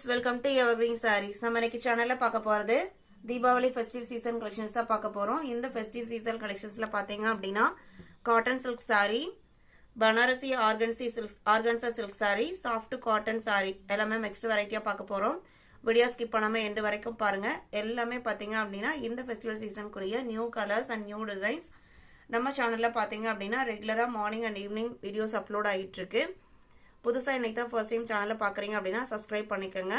friends, welcome to Evergreen Sarees. நம்ம இன்னைக்கு சேனல்ல பார்க்க போறது Deepavali festive season collections தான் பார்க்க போறோம். இந்த festive season collectionsல பாத்தீங்க அப்படினா cotton silk saree, Banarasi organza silk saree, soft cotton saree எல்லாமே mixed variety-ஆ பார்க்க போறோம். வீடியோ ஸ்கிப் பண்ணாம எண்ட் வரைக்கும் பாருங்க. எல்லாமே பாத்தீங்க அப்படினா இந்த festival season குரிய new colors and new designs நம்ம சேனல்ல பாத்தீங்க அப்படினா ரெகுலரா morning and evening videos upload ஆயிட்டு இருக்கு. புதுசா இன்னைக்கு தான் ஃபர்ஸ்ட் டைம் சேனலை பாக்குறீங்க அப்படினா சப்ஸ்கிரைப் பண்ணிக்கங்க.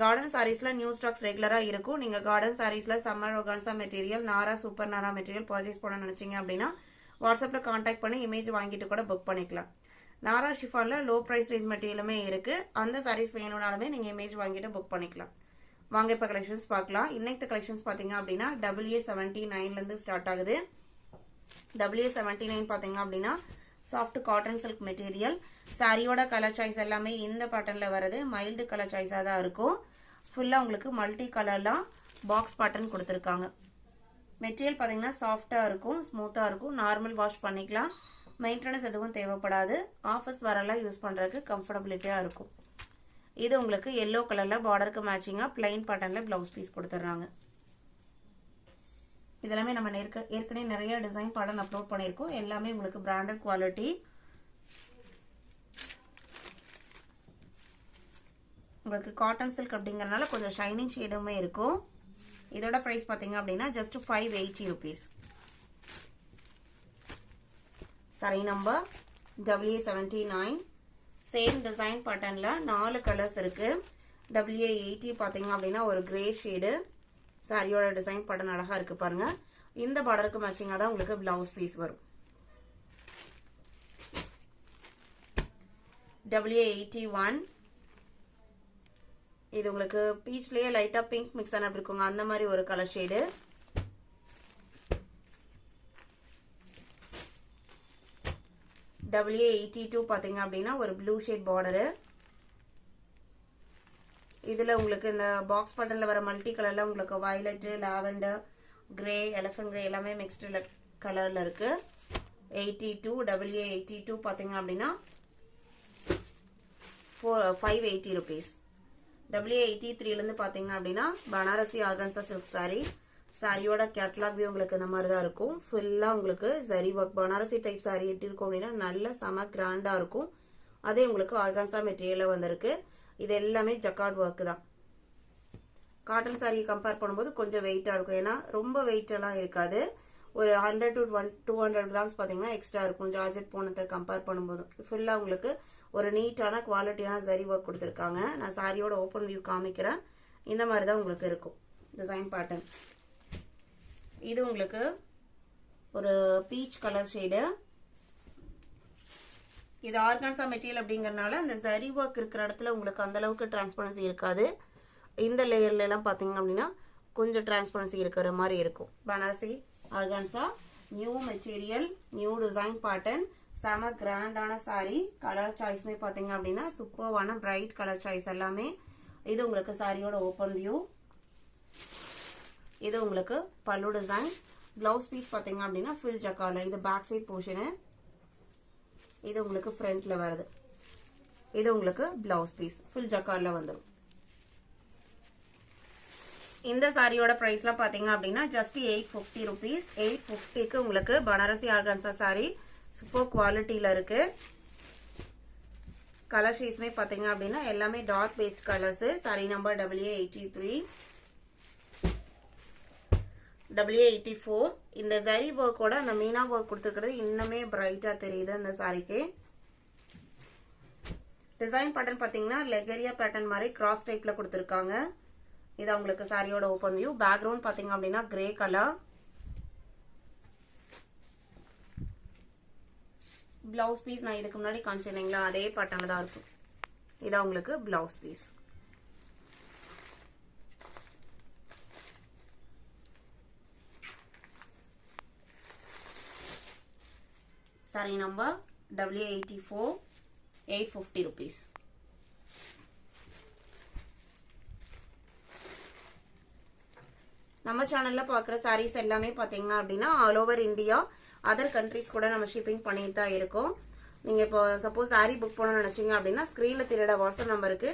கார்டன் சாரீஸ்ல நியூ ஸ்டாக்ஸ் ரெகுலரா இருக்கும். நீங்க கார்டன் சாரீஸ்ல சம்மர் ஆர்கான்சா மெட்டீரியல், நாரா சூப்பர் நாரா மெட்டீரியல் பர்ச்சேஸ் பண்ண நினைச்சீங்க அப்படினா வாட்ஸ்அப்ல கான்டாக்ட் பண்ணி இமேஜ் வாங்கிட்டு கூட புக் பண்ணிக்கலாம். நாரா ஷிஃபான்ல லோ பிரைஸ் ரேஞ்ச் மெட்டீரியலுமே இருக்கு. அந்த சாரீஸ் வேணும்னாலுமே நீங்க இமேஜ் வாங்கிட்டு புக் பண்ணிக்கலாம். வாங்க இப்ப கலெக்ஷன்ஸ் பார்க்கலாம். இன்னைக்கு கலெக்ஷன்ஸ் பாத்தீங்க அப்படினா WA79 ல இருந்து ஸ்டார்ட் ஆகுது. WA79 பாத்தீங்க அப்படினா சாஃப்ட் காட்டன் சில்க் மெட்டீரியல். சாரியோட கலர் சாய்ஸ் எல்லாமே இந்த பேட்டர்ன்ல வருது. மைல்டு கலர் சாய்ஸா தான் இருக்கும். ஃபுல்லா உங்களுக்கு மல்டி கலர்லாம் பாக்ஸ் பேட்டர்ன் கொடுத்துருக்காங்க. மெட்டீரியல் பாத்தீங்கன்னா சாஃப்டா இருக்கும், ஸ்மூத்தா இருக்கும். நார்மல் வாஷ் பண்ணிக்கலாம். மெயின்டெனன்ஸ் எதுவும் தேவைப்படாது. ஆஃபீஸ் வரலாம் யூஸ் பண்றதுக்கு கம்ஃபர்டபிலிட்டியா இருக்கும். இது உங்களுக்கு எல்லோ கலர்ல பார்டருக்கு மேட்சிங்கா பிளைன் பேட்டர்ன்ல பிளவுஸ் பீஸ் கொடுத்துறாங்க. இதெல்லாமே நம்ம ஏற்கனவே நிறைய டிசைன் பேட்டர்ன் அப்லோட் பண்ணியிருக்கோம். எல்லாமே உங்களுக்கு பிராண்டட் குவாலிட்டி. உங்களுக்கு காட்டன் சில்க் அப்படிங்கறதுனால கொஞ்சம் ஷைனிங் ஷேடுமே இருக்கும். இதோட பிரைஸ் பாத்தீங்க அப்படின்னா just 580 rupees. Sari number WA79. Same design பேட்டர்ன்ல 4 கலர்ஸ் இருக்கு. WA80 பாத்தீங்க அப்படின்னா ஒரு கிரே ஷேடு. சாரியோட டிசைன் பேட்டர்ன் அழகா இருக்கு பாருங்க. இந்த பார்டருக்கு மேட்சிங்கா தான் உங்களுக்கு பிளவுஸ் பீஸ் வரும். WA81. இது உங்களுக்கு பீச்லயே லைட்டா பிங்க் மிக்ஸ் ஆன அப்படி இருக்குங்க. அந்த மாதிரி ஒரு கலர் ஷேடு. WA82 பாத்தீங்க அப்படின்னா ஒரு ப்ளூ ஷேட் பார்டரு. இதுல உங்களுக்கு இந்த பாக்ஸ் பேட்டர்ன்ல வர மல்டி கலர்ல உங்களுக்கு violet, lavender, grey, elephant grey எல்லாமே மிக்ஸ்டு கலர்ல இருக்கு. 82 WA82 பாத்தீங்க அப்படின்னா 580 rupees. WA83 ல இருந்து பாத்தீங்க அப்படின்னா பனாரசி ஆர்கன்சா சில்க் சாரி. சாரியோட கேட்டலாக் வியூ உங்களுக்கு இந்த மாதிரி தான் இருக்கும். ஃபுல்லா உங்களுக்கு zari work. Banarasi type sorry எப்படி இருக்கும் அப்படின்னா நல்ல செம கிராண்டா இருக்கும். அதே உங்களுக்கு ஆர்கன்சா மெட்டீரியல்ல வந்திருக்கு. இது எல்லாமே ஜக்கார்ட் ஒர்க் தான். காட்டன் சாரியை கம்பேர் பண்ணும்போது கொஞ்சம் வெயிட்டா இருக்கும். ஏன்னா ரொம்ப வெயிட் எல்லாம் இருக்காது. ஒரு 100 to 200 கிராம்ஸ் பாத்தீங்கன்னா எக்ஸ்ட்ரா இருக்கும் ஜார்ஜெட் போனதை கம்பேர் பண்ணும்போது. ஃபுல்லா உங்களுக்கு ஒரு நீட்டான குவாலிட்டியான ஜரி ஒர்க் கொடுத்துருக்காங்க. நான் சாரியோட ஓப்பன் வியூ காமிக்கிறேன். இந்த மாதிரி தான் உங்களுக்கு இருக்கும் டிசைன் பேட்டர்ன். இது உங்களுக்கு ஒரு பீச் கலர் ஷேடு. இது ஆர்கான்சா மெட்டீரியல் அப்படிங்கறதுனால அந்த ஜரி ஒர்க் இருக்கிற இடத்துல உங்களுக்கு அந்த அளவுக்கு டிரான்ஸ்பரன்சி இருக்காது. இந்த லேயர்ல எல்லாம் பாத்தீங்க அப்படின்னா கொஞ்சம் டிரான்ஸ்பரன்சி இருக்கிற மாதிரி இருக்கும். Banarasi organza new material, new design pattern, செம கிராண்டான சாரி. கலர் சாய்ஸ்மே பாத்தீங்க அப்படின்னா சூப்பர்வான பிரைட் கலர் சாய்ஸ் எல்லாமே. இது உங்களுக்கு சாரியோட ஓப்பன் வியூ. இது உங்களுக்கு பல்லு டிசைன். பிளவுஸ் பீஸ் பாத்தீங்க அப்படின்னா ஃபுல் ஜக்கார்ட்ல. இது பேக் சைட் போர்ஷனு. இது உங்களுக்கு ஃப்ரண்ட்ல வருது. இது உங்களுக்கு பிளவுஸ் பீஸ் ஃபுல் ஜக்கார்ட்ல வந்துடும். இந்த சாரியோட பிரைஸ்லாம் பாத்தீங்க அப்படின்னா ஜஸ்ட் 850 rupees. 850க்கு உங்களுக்கு பனாரசி ஆர்கான்சா சாரி சூப்பர் குவாலிட்டியில இருக்கு. கலர் ஷேட்ஸ்மே பாத்தீங்க அப்படின்னா எல்லாமே dark based colours. Sari number WA83. WA84. இந்த ஜரி ஒர்க்கோட அந்த மீனா ஒர்க் கொடுத்துருக்கிறது இன்னுமே பிரைட்டா தெரியுது இந்த சாரிக்கு. டிசைன் பேட்டர்ன் பாத்தீங்கன்னா லெகரியா பேட்டர்ன் மாதிரி கிராஸ் டைப்ல கொடுத்துருக்காங்க. இது உங்களுக்கு சாரியோட ஓப்பன் வியூ. பேக்ரவுண்ட் பாத்தீங்க அப்படின்னா கிரே கலர். பிளவுஸ் பீஸ் நான் இதுக்கு முன்னாடி காமிச்சிருந்தீங்களா அதே பேட்டர்ன்ல தான் இருக்கும். இதான் உங்களுக்கு blouse piece. Sari number WA84. 850 rupees. நம்ம சேனல்ல பாக்குற சாரீஸ் எல்லாமே பாத்தீங்க அப்படின்னா all over India, other countries கூட நம்ம ஷிப்பிங் பண்ணிட்டு தான் இருக்கோம். நீங்க இப்போ சப்போஸ் சாரி புக் பண்ணணும்னு நினைச்சீங்க அப்படின்னா ஸ்கிரீன்ல தெரியற வாட்ஸ்அப் நம்பருக்கு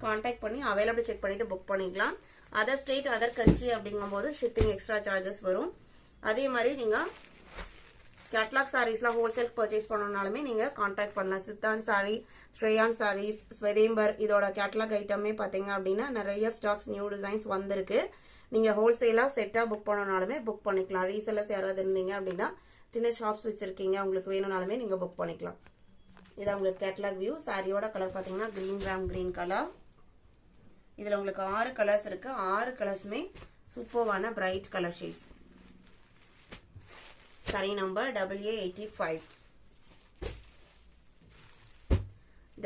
காண்டாக்ட் பண்ணி அவைலபிள் செக் பண்ணிட்டு புக் பண்ணிக்கலாம். அதர் ஸ்டேட் அதர் கண்ட்ரி அப்படிங்கும்போது ஷிப்பிங் எக்ஸ்ட்ரா சார்ஜஸ் வரும். அதே மாதிரி நீங்கள் கேட்லாக் சாரீஸ்லாம் ஹோல்சேல் பர்ச்சேஸ் பண்ணணும்னாலுமே நீங்கள் காண்டாக்ட் பண்ணலாம். சித்தான் சாரி, ஸ்ரேயான் சாரீஸ், ஸ்வதேம்பர் இதோட கேட்லாக் ஐட்டமே பார்த்தீங்க அப்படின்னா நிறைய ஸ்டாக்ஸ் நியூ டிசைன்ஸ் வந்திருக்கு. நீங்கள் ஹோல்சேலாக செட்டாக புக் பண்ணணும்னாலுமே புக் பண்ணிக்கலாம். ரீசெல்லர்ஸ் யாராவது இருந்தீங்க அப்படின்னா சின்ன ஷாப்ஸ் வச்சுருக்கீங்க, உங்களுக்கு வேணும்னாலுமே நீங்கள் புக் பண்ணிக்கலாம். இதான் உங்களுக்கு கேட்லாக் வியூ. சாரியோட கலர் பார்த்தீங்கன்னா க்ரீன் ராம் க்ரீன் கலர். இதில் உங்களுக்கு 6 கலர்ஸ் இருக்குது. 6 கலர்ஸுமே சூப்பர்வான bright colour shades. Sari number AA85.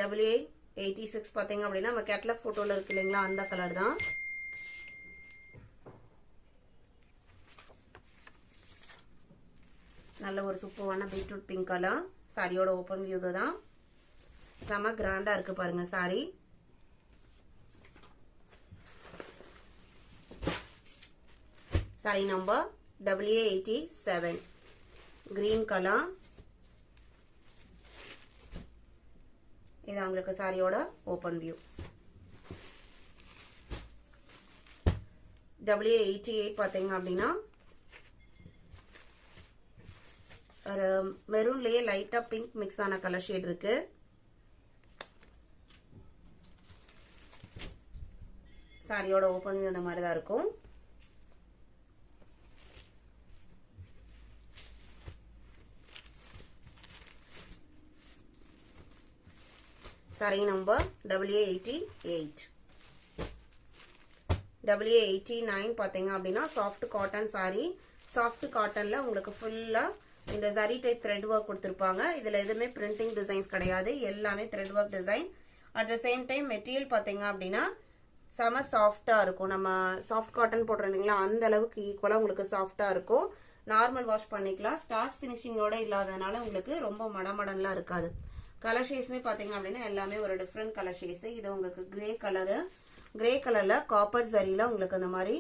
AA86 பார்த்தீங்க அப்படின்னா நம்ம கேட்லாக் ஃபோட்டோவில் இருக்கு இல்லைங்களா, அந்த கலர் தான். நல்ல ஒரு சூப்பர்வான பீட்ரூட் பிங்க் கலர். சாரியோட ஓப்பன் வியூ தான். செம கிராண்டா இருக்கு பாருங்க sorry. Sorry number AA87 green colour. இது உங்களுக்கு சாரியோட ஓப்பன் வியூ. AA88 பார்த்தீங்க அப்படின்னா ஒரு மெரூன்லயே லைட்டா பிங்க் மிக்ஸ் ஆன கலர் ஷேட் இருக்கு. சாரியோட ஓப்பன் வியூ அந்த மாதிரி தான் இருக்கும். Sorry number AA88. AA89 பார்த்தீங்க அப்படின்னா சாஃப்ட் காட்டன் சாரி. சாஃப்ட் காட்டன்ல உங்களுக்கு ஃபுல்லா இந்த ஜரி டைப் த்ரெட் ஒர்க் கொடுத்துருப்பாங்க. இதுல எதுவுமே பிரிண்டிங் டிசைன்ஸ் கிடையாது, எல்லாமே thread work design. At the same time material பார்த்தீங்க அப்படின்னா செம சாஃப்டா இருக்கும். நம்ம சாஃப்ட் காட்டன் போடுறோம் இல்லைங்களா, அந்த அளவுக்கு ஈக்குவலா உங்களுக்கு சாஃப்டா இருக்கும். நார்மல் வாஷ் பண்ணிக்கலாம். ஸ்டார்ச் பினிஷிங்கோட இல்லாதனால உங்களுக்கு ரொம்ப மடமடன்லாம் இருக்காது. கலர் ஷேட்ஸுமே பார்த்தீங்க அப்படின்னா எல்லாமே ஒரு டிஃப்ரெண்ட் கலர் ஷேட்ஸ். இது உங்களுக்கு கிரே கலரு. கிரே கலர்ல காப்பர் சரியில உங்களுக்கு அந்த மாதிரி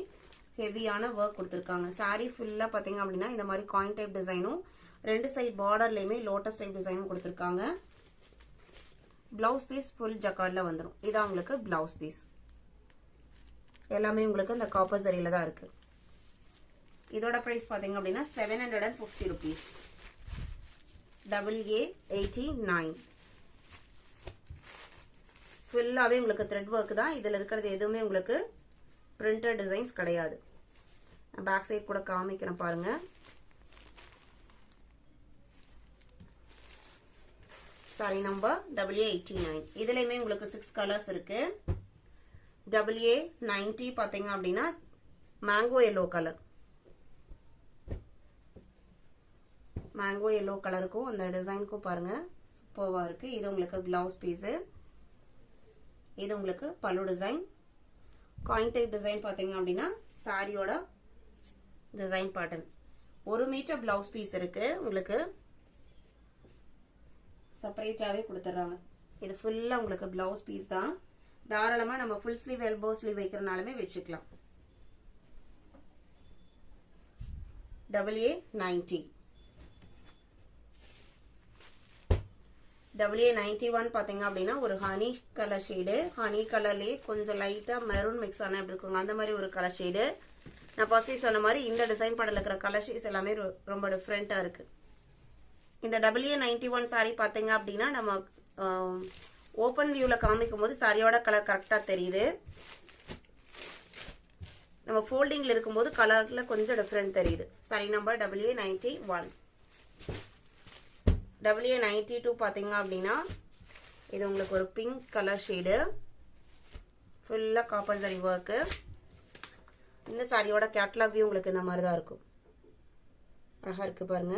ஹெவியான ஒர்க் கொடுத்துருக்காங்க. சாரி ஃபுல்லா பார்த்தீங்க அப்படின்னா இந்த மாதிரி காயின் டைப் டிசைனும் 2 சைட் பார்டர்லயுமே லோட்டஸ் டைப் டிசைனும் கொடுத்துருக்காங்க. பிளவுஸ் பீஸ் ஃபுல் ஜக்கார்ட்ல வந்துடும். இதான் உங்களுக்கு பிளவுஸ் பீஸ். எல்லாமே உங்களுக்கு இந்த காப்பர் சரியில தான் இருக்கு. இதோட பிரைஸ் பார்த்தீங்க அப்படின்னா 750 rupees. AA89 ஃபுல்லாவே உங்களுக்கு த்ரெட் ஒர்க் தான். இதுல இருக்கிறது எதுவுமே உங்களுக்கு பிரிண்டட் டிசைன்ஸ் கிடையாது. பேக் சைட் கூட காமிக்கிறேன் பாருங்க. Sari number AA89. இதுலயுமே உங்களுக்கு 6 கலர்ஸ் இருக்கு. AA90 பாத்தீங்க அப்படின்னா mango yellow colour. Mango yellow கலருக்கும் அந்த டிசைனுக்கும் பாருங்க சூப்பர்வா இருக்கு. இது உங்களுக்கு பிளவுஸ் பீஸ். இது உங்களுக்கு பல்லு டிசைன். காயின் டைப் டிசைன் பாத்தீங்க அப்படின்னா சாரியோட design pattern. 1 metre blouse piece இருக்கு. உங்களுக்கு செப்பரேட்டாவே கொடுத்துறாங்க. இது ஃபுல்லா உங்களுக்கு பிளவுஸ் பீஸ் தான். தாராளமா நம்ம ஃபுல் ஸ்லீவ் எல்போ ஸ்லீவ் வைக்கிறனாலுமே வச்சுக்கலாம். AA90. AA91 பாத்தீங்க அப்படின்னா ஒரு ஹனி கலர் ஷேடு. ஹனி கலர்லயே கொஞ்சம் லைட்டா மெரூன் மிக்ஸ் ஆன எப்படி இருக்குங்க அந்த மாதிரி ஒரு கலர் ஷேடு. நான் ஃபர்ஸ்ட் சொன்ன மாதிரி இந்த டிசைன் பாடல இருக்கிற கலர் ஷேட்ஸ் எல்லாமே ரொம்ப டிஃப்ரெண்டா இருக்கு. இந்த AA91 சாரி பாத்தீங்க அப்படின்னா நம்ம ஓப்பன் வியூல காமிக்கும் போது சாரியோட கலர் கரெக்டா தெரியுது. நம்ம ஃபோல்டிங்ல இருக்கும்போது கலர்ல கொஞ்சம் டிஃப்ரெண்ட் தெரியுது. Sorry number AA91. AA92 பாத்தீங்க அப்படின்னா இது உங்களுக்கு ஒரு பிங்க் கலர் ஷேடு. ஃபுல்லா காப்பர் ஜரி ஒர்க். இந்த சாரியோட கேட்டலாக் வியூ உங்களுக்கு இந்த மாதிரி தான் இருக்கும். அழகா இருக்கு பாருங்க.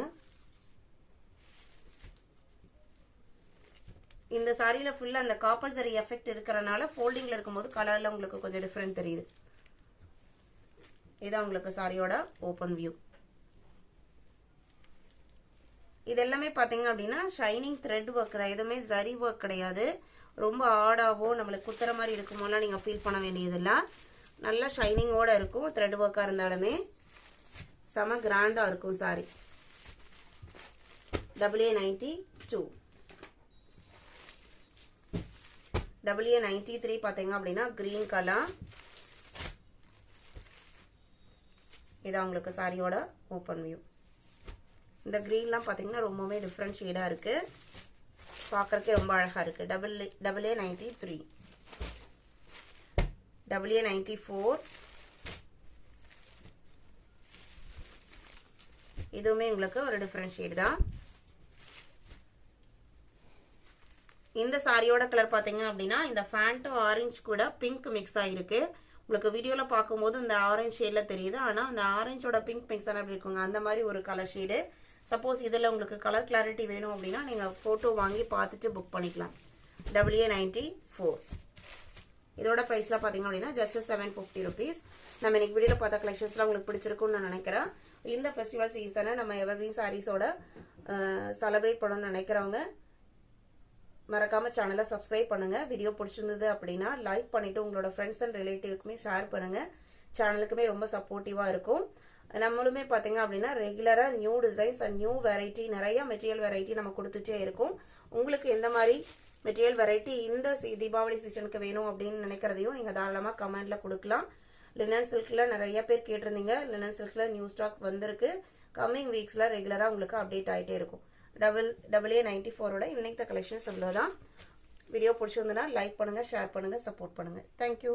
இந்த சாரியில ஃபுல்லா அந்த காப்பர் ஜரி எஃபெக்ட் இருக்கறனால ஃபோல்டிங்ல இருக்கும்போது கலர்ல உங்களுக்கு கொஞ்சம் டிஃபரண்ட் தெரியுது. இதான் உங்களுக்கு சாரியோட ஓபன் வியூ. இது எல்லாமே பாத்தீங்க அப்படின்னா ஷைனிங் த்ரெட் ஒர்க் தான். எதுவுமே ஜரி ஒர்க் கிடையாது. ரொம்ப ஆடாவோ நம்மளுக்கு குத்துற மாதிரி இருக்குமோலாம் நீங்க ஃபீல் பண்ண வேண்டியதில்லை. நல்லா ஷைனிங்கோட இருக்கும். த்ரெட் ஒர்க்கா இருந்தாலுமே செம கிராண்டா இருக்கும் சாரி. AA92. AA93 பார்த்தீங்க அப்படின்னா green color. இதான் உங்களுக்கு சாரியோட ஓப்பன் வியூ. இந்த greenலாம் பார்த்தீங்கன்னா ரொம்பவே டிஃப்ரெண்ட் ஷேடா இருக்கு. பார்க்கறதுக்கே ரொம்ப அழகா இருக்கு. AA93, AA94, இதுவுமே உங்களுக்கு ஒரு டிஃப்ரெண்ட் ஷேட் தான். இந்த சாரியோட கலர் பாத்தீங்க அப்படின்னா இந்த ஃபேண்டோ ஆரஞ்சு கூட பிங்க் மிக்ஸ் ஆயிருக்கு. உங்களுக்கு வீடியோல பார்க்கும்போது இந்த ஆரஞ்சு ஷேட்ல தெரியுது. ஆனா அந்த ஆரஞ்சோட பிங்க் மிக்ஸ் ஆன எப்படி இருக்குங்க அந்த மாதிரி ஒரு கலர் ஷேடு. சப்போஸ் இதுல உங்களுக்கு கலர் கிளாரிட்டி வேணும் அப்படின்னா நீங்க போட்டோ வாங்கி பார்த்துட்டு புக் பண்ணிக்கலாம். AA94. இதோட பிரைஸ்ல பாத்தீங்க அப்படின்னா ஜஸ்ட் 750 rupees. நம்ம இன்னைக்கு வீடியோல பார்த்த கலெக்ஷன்ஸ்லாம் உங்களுக்கு பிடிச்சிருக்கும்னு நான் நினைக்கிறேன். இந்த ஃபெஸ்டிவல் சீசனை நம்ம எவர்கிரீன் சாரீஸோட செலிப்ரேட் பண்ணணும்னு நினைக்கிறவங்க மறக்காம சேனலை சப்ஸ்கிரைப் பண்ணுங்க. வீடியோ பிடிச்சிருந்தது அப்படின்னா லைக் பண்ணிட்டு உங்களோட ஃப்ரெண்ட்ஸ் அண்ட் ரிலேட்டிவ்க்குமே ஷேர் பண்ணுங்க. சேனலுக்குமே ரொம்ப சப்போர்ட்டிவா இருக்கும். நம்மளுமே பாத்தீங்க அப்படின்னா ரெகுலரா new designs and new variety நிறைய மெட்டீரியல் வெரைட்டி நம்ம கொடுத்துட்டே இருக்கும். உங்களுக்கு எந்த மாதிரி மெட்டீரியல் வெரைட்டி இந்த தீபாவளி சீசனுக்கு வேணும் அப்படின்னு நினைக்கிறதையும் நீங்க தாராளமா கமெண்ட்ல கொடுக்கலாம். லினன் சில்க்ல நிறைய பேர் கேட்டிருந்தீங்க. லினன் சில்க்ல நியூ ஸ்டாக் வந்திருக்கு. கம்மிங் வீக்ஸ்ல ரெகுலரா உங்களுக்கு அப்டேட் ஆயிட்டே இருக்கும். AA94ஓட இன்னைக்கு கலெக்ஷன்ஸ் இவ்வளவுதான். வீடியோ பிடிச்சிருந்தனா லைக் பண்ணுங்க, ஷேர் பண்ணுங்க, சப்போர்ட் பண்ணுங்க. தேங்க்யூ.